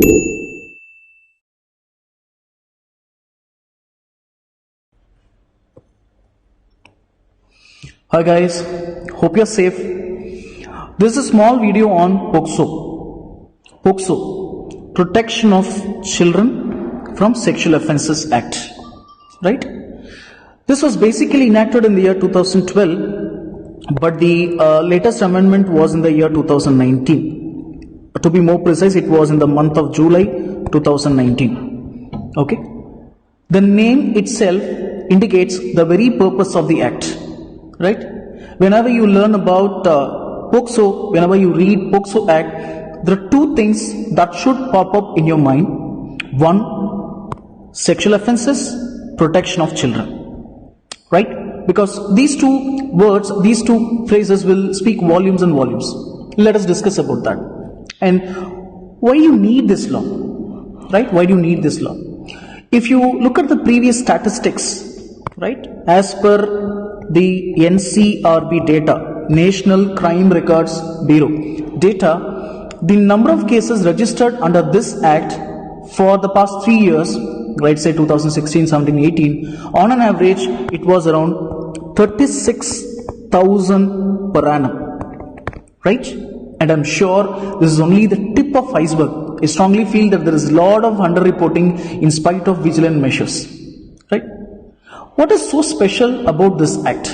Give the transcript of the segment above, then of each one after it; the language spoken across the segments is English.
Hi guys, hope you're safe. This is a small video on POCSO. POCSO, Protection of Children from Sexual Offences Act. Right? This was basically enacted in the year 2012, but the latest amendment was in the year 2019. To be more precise, it was in the month of July 2019. Okay? The name itself indicates the very purpose of the act. Right? Whenever you learn about POCSO, whenever you read POCSO Act, there are two things that should pop up in your mind. One, sexual offences, protection of children. Right? Because these two words, these two phrases will speak volumes and volumes. Let us discuss about that. And why you need this law? Right? Why do you need this law? If you look at the previous statistics, right, as per the NCRB data, National Crime Records Bureau data, the number of cases registered under this act for the past 3 years, right, say 2016, 17, 18, on an average, it was around 36,000 per annum, right? And I'm sure this is only the tip of iceberg. I strongly feel that there is a lot of underreporting in spite of vigilant measures, right? What is so special about this act?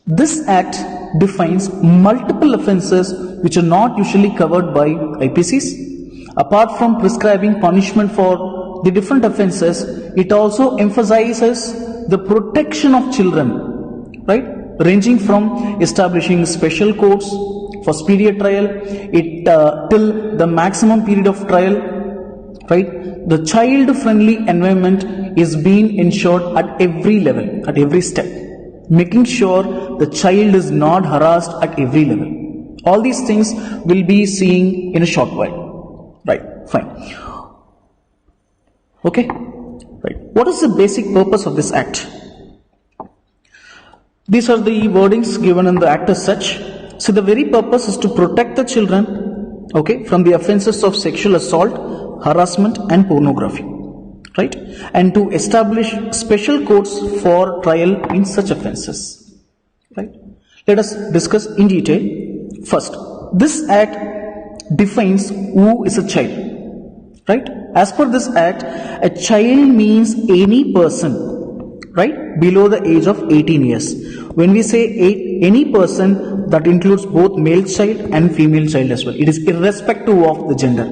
This act defines multiple offences which are not usually covered by IPCs. Apart from prescribing punishment for the different offences, it also emphasizes the protection of children, right? Ranging from establishing special courts for speedier trial, till the maximum period of trial, right? The child-friendly environment is being ensured at every level, at every step, making sure the child is not harassed at every level. All these things we'll be seeing in a short while. Right, fine. Okay, right. What is the basic purpose of this act? These are the wordings given in the act as such. So the very purpose is to protect the children, okay, from the offences of sexual assault, harassment and pornography, right? And to establish special courts for trial in such offences, right? Let us discuss in detail. First, this act defines who is a child, right? As per this act, a child means any person, right, below the age of 18 years. When we say any person, that includes both male child and female child as well. It is irrespective of the gender.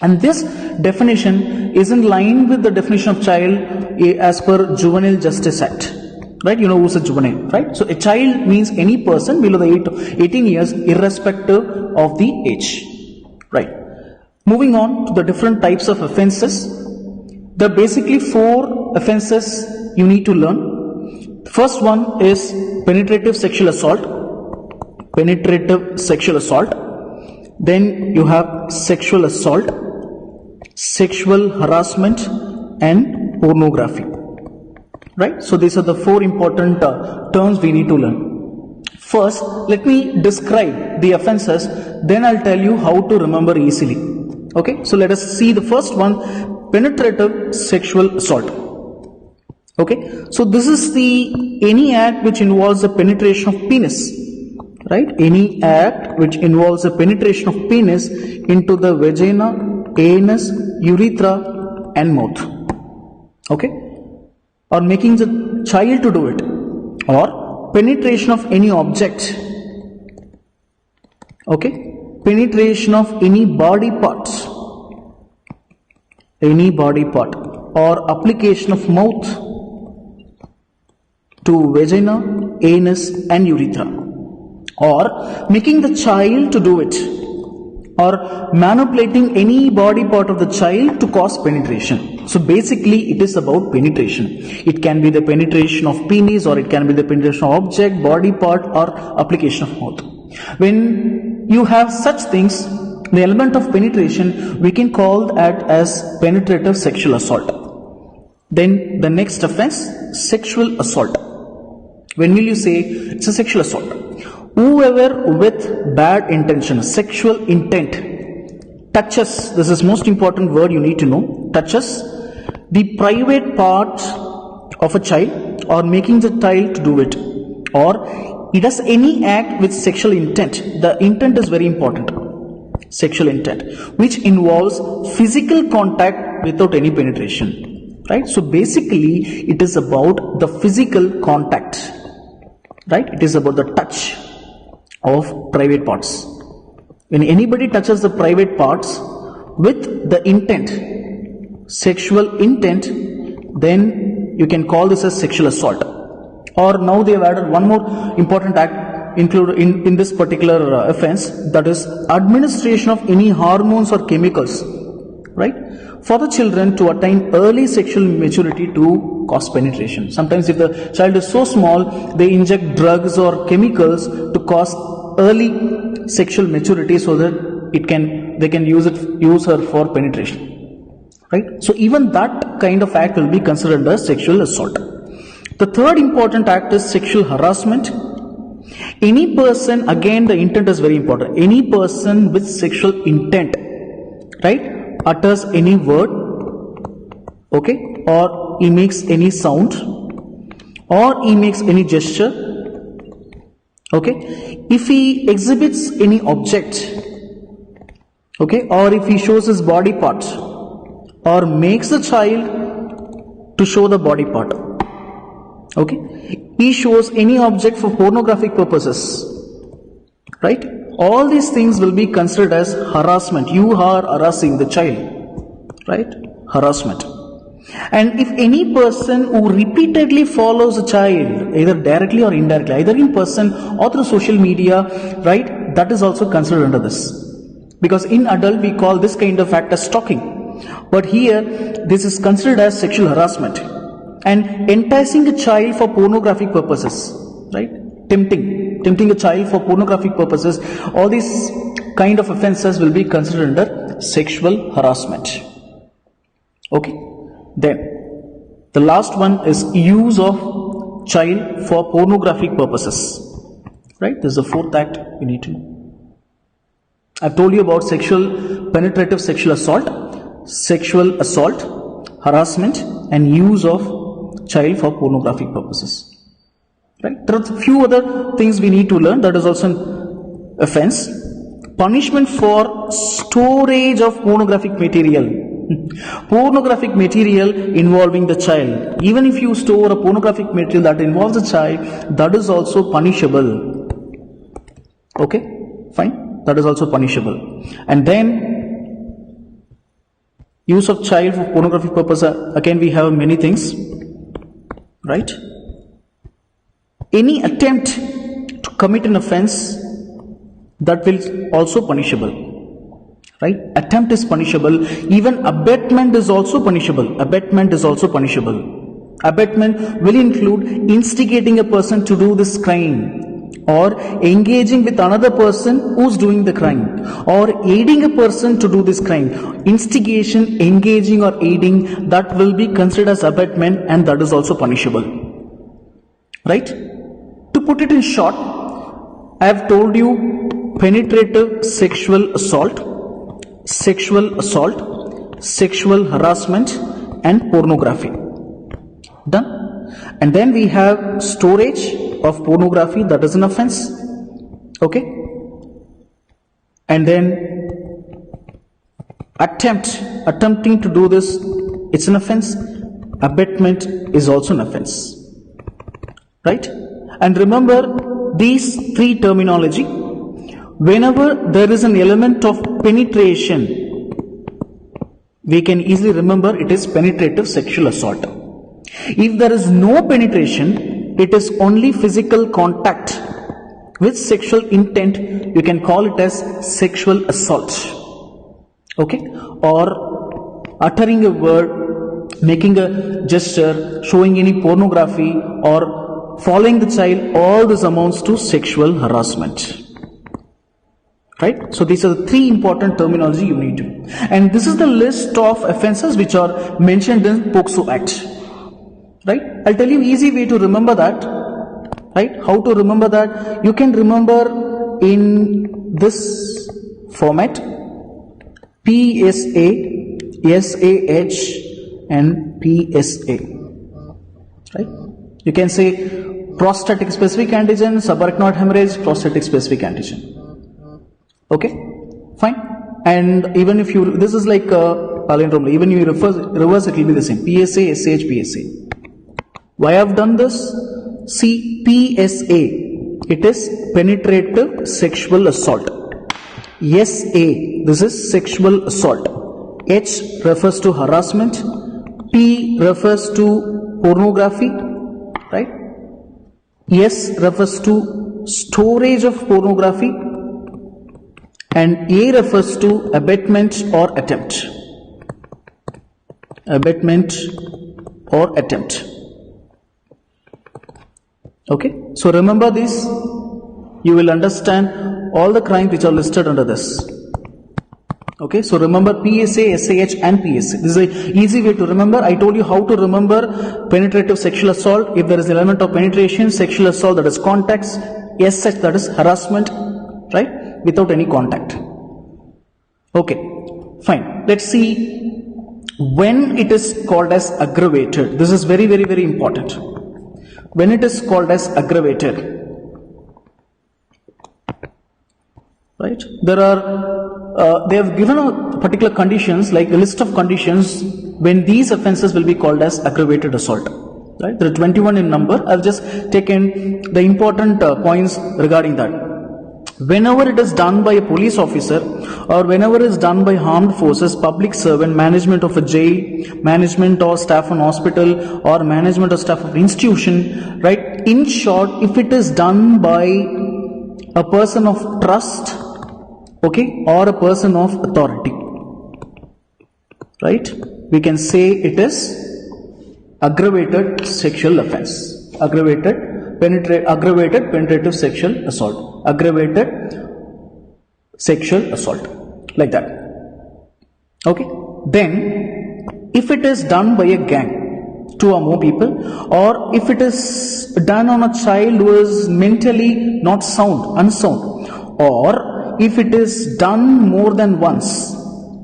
And this definition is in line with the definition of child as per Juvenile Justice Act. Right? You know who's a juvenile, right? So a child means any person below the age of 18 years irrespective of the age. Right. Moving on to the different types of offences. There are basically 4 offences you need to learn. The first one is penetrative sexual assault. Penetrative sexual assault. Then you have sexual assault, sexual harassment and pornography. Right? So these are the 4 important terms we need to learn. First, let me describe the offences, then I'll tell you how to remember easily. Okay? So let us see the first one, penetrative sexual assault. Okay? So this is any act which involves the penetration of penis. Right? Any act which involves the penetration of penis into the vagina, anus, urethra and mouth. Okay? Or making the child to do it. Or penetration of any object. Okay? Penetration of any body parts. Any body part. Or application of mouth to vagina, anus and urethra. Or making the child to do it, or manipulating any body part of the child to cause penetration. So basically it is about penetration. It can be the penetration of penis, or it can be the penetration of object, body part or application of mouth. When you have such things, the element of penetration, we can call that as penetrative sexual assault. Then the next offense, sexual assault. When will you say it's a sexual assault? Whoever with bad intention, sexual intent, touches, this is most important word you need to know, touches the private part of a child or making the child to do it, or he does any act with sexual intent. The intent is very important. Sexual intent, which involves physical contact without any penetration, right? So basically it is about the physical contact, right? It is about the touch of private parts. When anybody touches the private parts with the intent, sexual intent, then you can call this as sexual assault. Or now they have added one more important act included in this particular offense, that is administration of any hormones or chemicals, right, for the children to attain early sexual maturity to cause penetration. Sometimes if the child is so small, they inject drugs or chemicals to cause early sexual maturity so that they can use her for penetration, right? So even that kind of act will be considered as sexual assault. The third important act is sexual harassment. Any person, again the intent is very important, any person with sexual intent, right, utters any word, okay, or he makes any sound, or he makes any gesture, okay, if he exhibits any object, okay, or if he shows his body part, or makes the child to show the body part, okay, he shows any object for pornographic purposes, right? All these things will be considered as harassment. You are harassing the child, right? Harassment. And if any person who repeatedly follows a child, either directly or indirectly, either in person or through social media, right, that is also considered under this. Because in adult we call this kind of act as stalking, but here this is considered as sexual harassment. And enticing a child for pornographic purposes, right? Tempting a child for pornographic purposes, all these kind of offenses will be considered under sexual harassment. Okay. Then the last one is use of child for pornographic purposes, right? This is the fourth act you need to know. I've told you about penetrative sexual assault, harassment, and use of child for pornographic purposes, right? There are a few other things we need to learn. That is also an offense. Punishment for storage of pornographic material. Pornographic material involving the child. Even if you store a pornographic material that involves a child, that is also punishable. Okay, fine. That is also punishable. And then use of child for pornographic purpose. Again, we have many things. Right? Any attempt to commit an offense, that will also punishable. Right? Attempt is punishable. Even abetment is also punishable. Abetment will include instigating a person to do this crime, or engaging with another person who's doing the crime, or aiding a person to do this crime. Instigation, engaging or aiding, that will be considered as abetment, and that is also punishable. Right? To put it in short, I have told you penetrative sexual assault, sexual harassment, and pornography. Done? And then we have storage of pornography, that is an offense. Okay? And then attempting to do this, it's an offense. Abetment is also an offense. Right? And remember these three terminology. Whenever there is an element of penetration, we can easily remember it is penetrative sexual assault. If there is no penetration, it is only physical contact with sexual intent, you can call it as sexual assault. Okay? Or uttering a word, making a gesture, showing any pornography, or following the child, all this amounts to sexual harassment. Right? So these are the three important terminology you need to. And this is the list of offenses which are mentioned in POCSO Act. Right? I'll tell you easy way to remember that. Right? How to remember that? You can remember in this format. PSA, SAH and PSA, right? You can say prostatic specific antigen, subarachnoid hemorrhage, prostatic specific antigen. Okay, fine. And even if you, this is like a palindrome, even if you reverse it will be the same. PSA, SAH, PSA. Why I have done this? See, PSA, it is penetrative sexual assault. SA, this is sexual assault. H refers to harassment. P refers to pornography, right? S refers to storage of pornography. And A refers to abetment or attempt. Abetment or attempt. Okay, so remember this. You will understand all the crimes which are listed under this. Okay, so remember PSA, SAH and PSA. This is an easy way to remember. I told you how to remember penetrative sexual assault. If there is an element of penetration, sexual assault, that is contacts, SH, that is harassment, right? Without any contact. Okay, fine. Let's see when it is called as aggravated. This is very, very, very important. When it is called as aggravated, right? There are, they have given a particular conditions, like a list of conditions when these offenses will be called as aggravated assault. Right? There are 21 in number. I'll just take in the important points regarding that. Whenever it is done by a police officer or whenever it is done by armed forces, public servant, management of a jail, management or staff on hospital or management or staff of institution, right? In short, if it is done by a person of trust, okay, or a person of authority, right? We can say it is aggravated sexual offense. Aggravated penetrative sexual assault. Aggravated sexual assault. Like that. Okay. Then, if it is done by a gang, 2 or more people, or if it is done on a child who is mentally not sound, unsound, or if it is done more than once,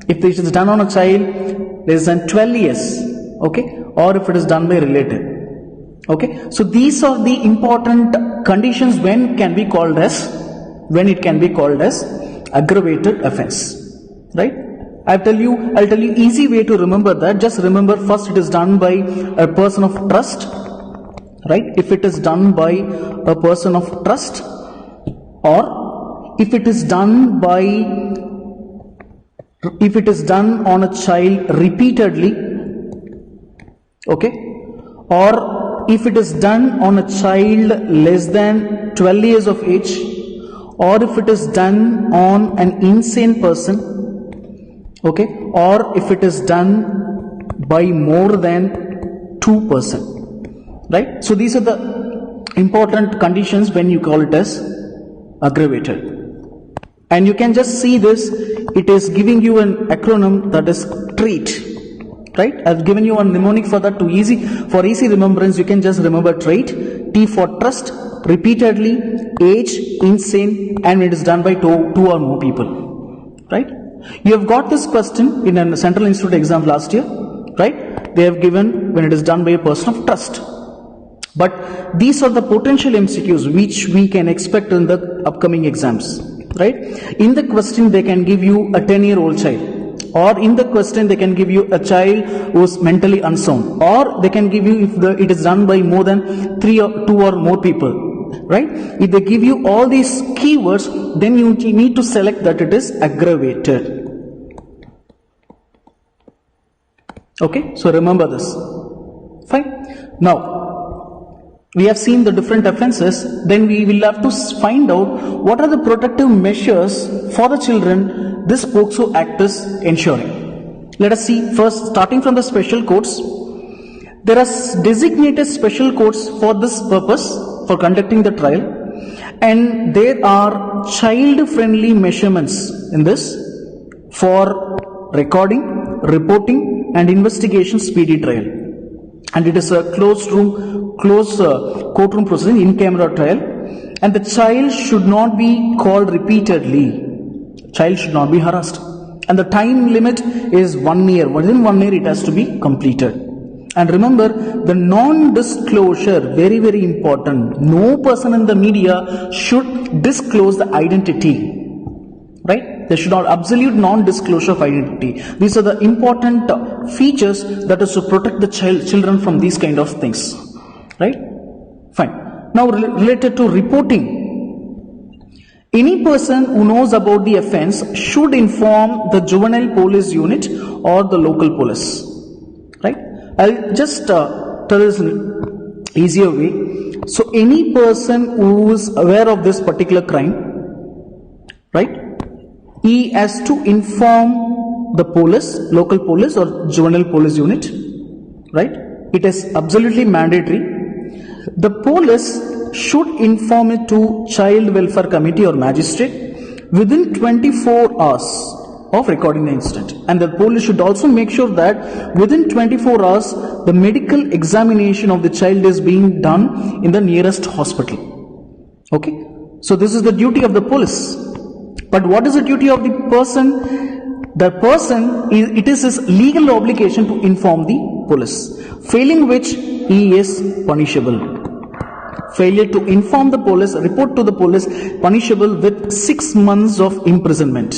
if it is done on a child less than 12 years, okay, or if it is done by a relative. Okay, so these are the important conditions when it can be called as aggravated offense, right? I'll tell you easy way to remember that. Just remember, first it is done by a person of trust, right? If it is done by a person of trust, or if it is done on a child repeatedly, okay, or if it is done on a child less than 12 years of age, or if it is done on an insane person, okay, or if it is done by more than 2 persons, right? So these are the important conditions when you call it as aggravated. And you can just see this, it is giving you an acronym, that is TREAT. Right? I've given you a mnemonic for that for easy remembrance. You can just remember TREAT. T for trust, repeatedly, age, insane, and it is done by 2 or more people. Right? You have got this question in a Central Institute exam last year. Right? They have given when it is done by a person of trust. But these are the potential MCQs which we can expect in the upcoming exams. Right? In the question they can give you a 10-year-old child. Or in the question they can give you a child who is mentally unsound, or they can give you if it is done by more than 2 or more people, right? If they give you all these keywords, then you need to select that it is aggravated. Okay, so remember this. Fine. Now, we have seen the different offenses, then we will have to find out what are the protective measures for the children this POCSO Act is ensuring. Let us see first, starting from the special courts. There are designated special courts for this purpose, for conducting the trial, and there are child-friendly measurements in this for recording, reporting, and investigation speedy trial. And it is a closed courtroom proceeding, in-camera trial, and the child should not be called repeatedly. Child should not be harassed. And the time limit is 1 year. Within 1 year it has to be completed. And remember, the non-disclosure, very, very important. No person in the media should disclose the identity. Right? There should not absolute non-disclosure of identity. These are the important features that is to protect the children from these kind of things. Right? Fine. Now related to reporting. Any person who knows about the offense should inform the juvenile police unit or the local police. Right? I'll just tell this in an easier way. So any person who is aware of this particular crime, right, he has to inform the police, local police or juvenile police unit, right? It is absolutely mandatory. The police should inform it to Child Welfare Committee or magistrate within 24 hours of recording the incident. And the police should also make sure that within 24 hours the medical examination of the child is being done in the nearest hospital. Okay? So this is the duty of the police. But what is the duty of the person? The person, it is his legal obligation to inform the police, failing which he is punishable. Failure to inform the police, report to the police, punishable with 6 months of imprisonment.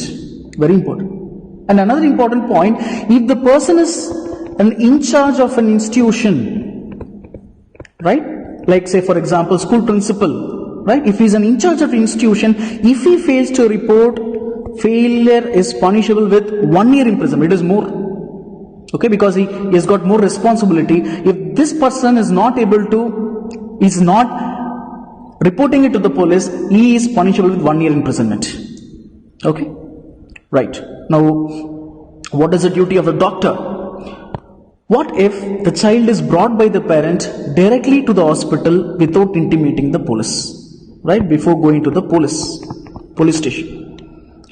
Very important. And another important point, if the person is in charge of an institution, right? Like say for example, school principal, right? If he is in charge of an institution, if he fails to report, failure is punishable with 1 year imprisonment. It is more. Okay, because he has got more responsibility. If this person is not able to, is not reporting it to the police, he is punishable with 1 year imprisonment. Okay, right. Now, what is the duty of the doctor? What if the child is brought by the parent directly to the hospital without intimating the police, right? Before going to the police station,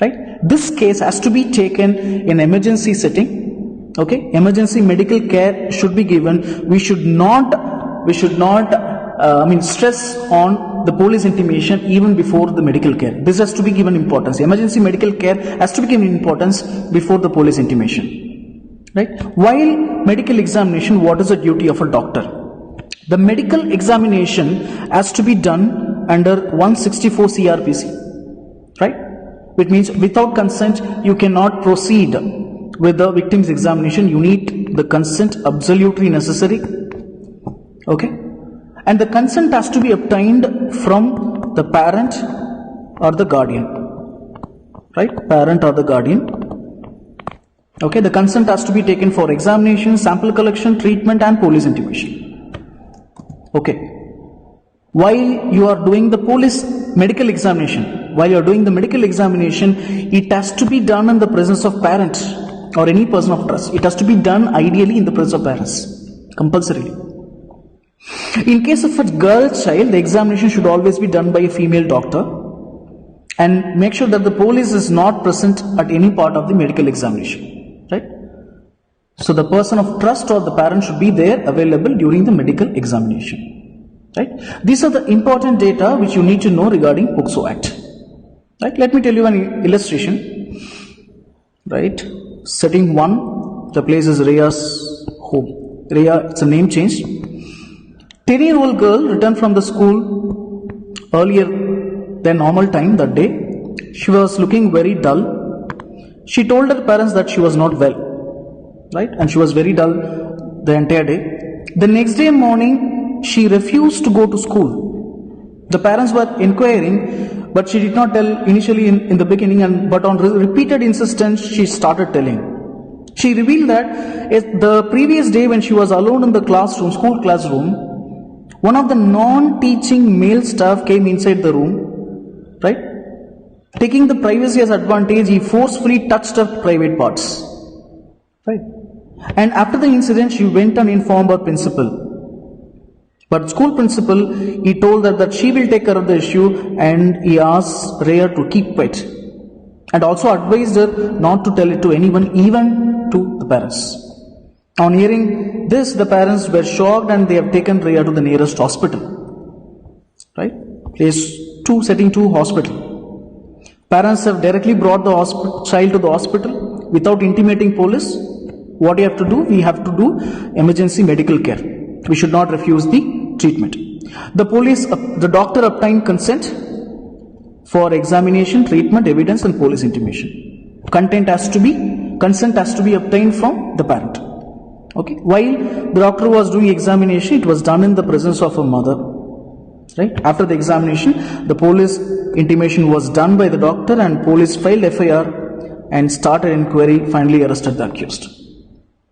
right? This case has to be taken in emergency setting. Okay, emergency medical care should be given. We should not stress on the police intimation even before the medical care. This has to be given importance. Emergency medical care has to be given importance before the police intimation. Right? While medical examination, what is the duty of a doctor? The medical examination has to be done under 164 CRPC. Right? Which means without consent, you cannot proceed with the victim's examination. You need the consent absolutely necessary. Okay? And the consent has to be obtained from the parent or the guardian. Right? Parent or the guardian. Okay, the consent has to be taken for examination, sample collection, treatment and police intimation. Okay. While you are doing the police medical examination, it has to be done in the presence of parent or any person of trust. It has to be done ideally in the presence of parents. Compulsorily. In case of a girl child, the examination should always be done by a female doctor, and make sure that the police is not present at any part of the medical examination, right? So the person of trust or the parent should be there available during the medical examination, right? These are the important data which you need to know regarding POCSO Act, right? Let me tell you an illustration, right? Setting 1, the place is Riya's home. Riya, it's a name change. 10-year-old girl returned from the school earlier than normal time that day. She was looking very dull. She told her parents that she was not well, right? And she was very dull the entire day. The next day morning, she refused to go to school. The parents were inquiring, but she did not tell initially in the beginning, but on repeated insistence, she started telling. She revealed that the previous day when she was alone in the classroom, school classroom, one of the non-teaching male staff came inside the room, right? Taking the privacy as advantage, he forcefully touched her private parts, right? And after the incident, she went and informed her principal. But school principal, he told her that she will take care of the issue, and he asked Rhea to keep quiet, and also advised her not to tell it to anyone, even to the parents. On hearing this, the parents were shocked and they have taken Rhea to the nearest hospital. Right? Setting 2 hospital. Parents have directly brought the child to the hospital without intimating police. What you have to do? We have to do emergency medical care. We should not refuse the treatment. The doctor obtained consent for examination, treatment, evidence, and police intimation. Consent has to be obtained from the parent. Okay. While the doctor was doing examination, it was done in the presence of a mother. Right. After the examination, the police intimation was done by the doctor, and police filed FIR and started inquiry. Finally, arrested the accused.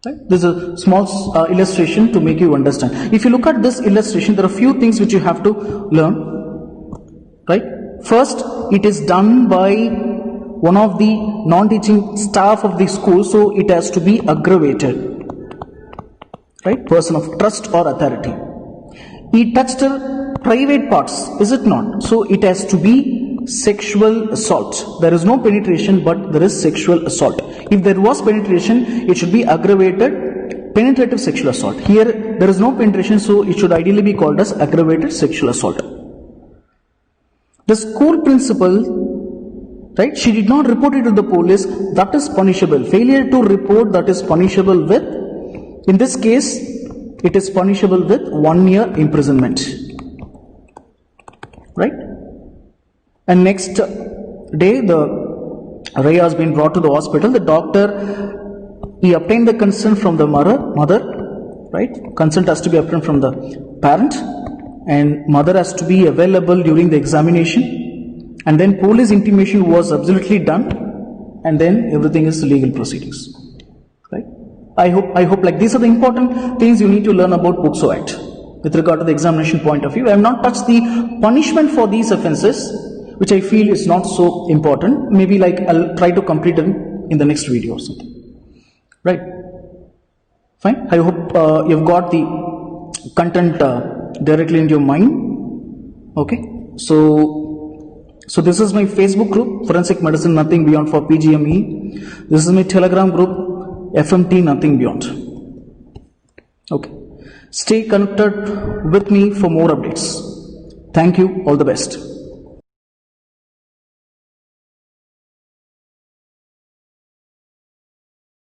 Right. This is a small illustration to make you understand. If you look at this illustration, there are a few things which you have to learn. Right. First, it is done by one of the non-teaching staff of the school, so it has to be aggravated. Right? Person of trust or authority. He touched her private parts, is it not? So it has to be sexual assault. There is no penetration, but there is sexual assault. If there was penetration, it should be aggravated penetrative sexual assault. Here there is no penetration, so it should ideally be called as aggravated sexual assault. The school principal, right, she did not report it to the police. That is punishable. Failure to report, that is punishable with, in this case, it is punishable with 1 year imprisonment. Right? And next day, the Raya has been brought to the hospital. The doctor, he obtained the consent from the mother, right? Consent has to be obtained from the parent, and mother has to be available during the examination, and then police intimation was absolutely done, and then everything is legal proceedings. Right? I hope like these are the important things you need to learn about POCSO Act with regard to the examination point of view. I have not touched the punishment for these offences, which I feel is not so important. Maybe like I'll try to complete them in the next video or something. Right? Fine. I hope you've got the content directly into your mind. Okay. So this is my Facebook group, Forensic Medicine Nothing Beyond for PGME. This is my Telegram group, FMT Nothing Beyond. Okay. Stay connected with me for more updates. Thank you. All the best.